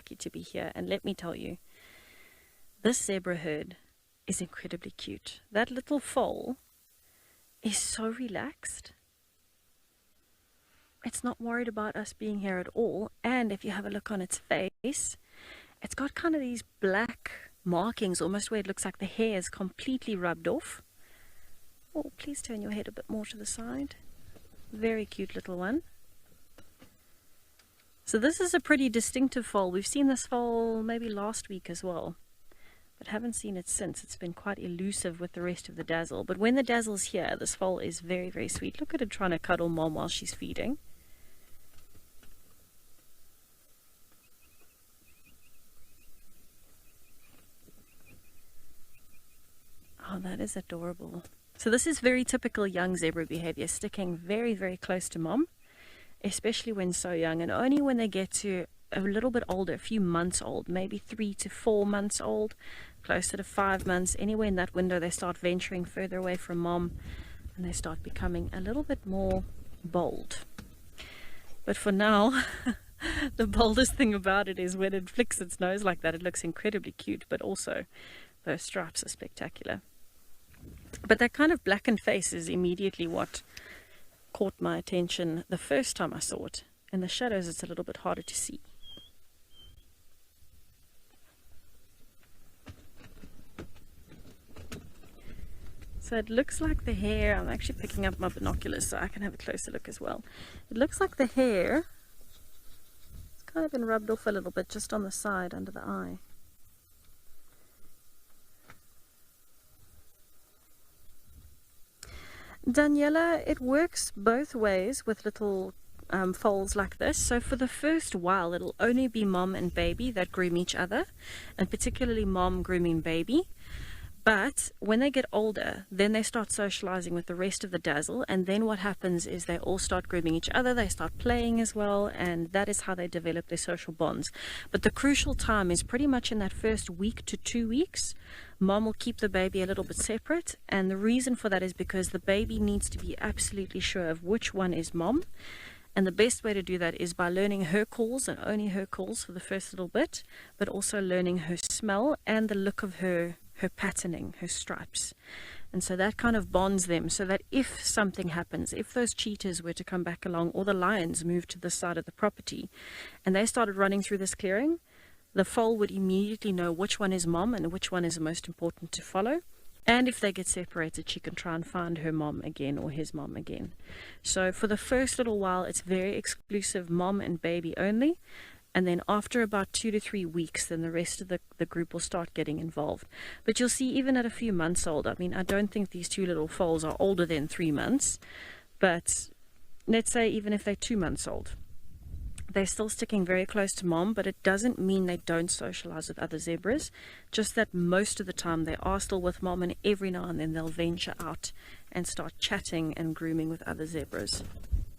lucky to be here. And let me tell you, this zebra herd is incredibly cute. That little foal is so relaxed. It's not worried about us being here at all. And if you have a look on its face, it's got kind of these black markings, almost where it looks like the hair is completely rubbed off. Oh, please turn your head a bit more to the side. Very cute little one. So this is a pretty distinctive foal. We've seen this foal maybe last week as well, but haven't seen it since. It's been quite elusive with the rest of the dazzle. But when the dazzle's here, this foal is very, very sweet. Look at it trying to cuddle mom while she's feeding. Oh, that is adorable. So this is very typical young zebra behavior, sticking very, very close to mom, especially when so young, and only when they get to a little bit older, a few months old, maybe 3 to 4 months old, closer to 5 months, anywhere in that window, they start venturing further away from mom and they start becoming a little bit more bold. But for now, the boldest thing about it is when it flicks its nose like that, it looks incredibly cute, but also those stripes are spectacular. But that kind of blackened face is immediately what caught my attention the first time I saw it. In the shadows, it's a little bit harder to see. So it looks like the hair, I'm actually picking up my binoculars so I can have a closer look as well. It looks like the hair, it's kind of been rubbed off a little bit just on the side under the eye. Daniela, it works both ways with little foals like this. So for the first while, it'll only be mom and baby that groom each other, and particularly mom grooming baby. But when they get older, then they start socializing with the rest of the dazzle, and then what happens is they all start grooming each other, they start playing as well, and that is how they develop their social bonds. But the crucial time is pretty much in that first week to 2 weeks. Mom will keep the baby a little bit separate, and the reason for that is because the baby needs to be absolutely sure of which one is mom. And the best way to do that is by learning her calls, and only her calls for the first little bit, but also learning her smell and the look of her patterning, her stripes. And so that kind of bonds them, so that if something happens, if those cheetahs were to come back along, or the lions moved to this side of the property and they started running through this clearing, the foal would immediately know which one is mom and which one is the most important to follow. And if they get separated, she can try and find her mom again or his mom again. So for the first little while, it's very exclusive, mom and baby only. And then after about 2 to 3 weeks, then the rest of the group will start getting involved. But you'll see even at a few months old, I mean, I don't think these two little foals are older than 3 months, but let's say even if they're 2 months old, they're still sticking very close to mom, but it doesn't mean they don't socialize with other zebras, just that most of the time they are still with mom, and every now and then they'll venture out and start chatting and grooming with other zebras.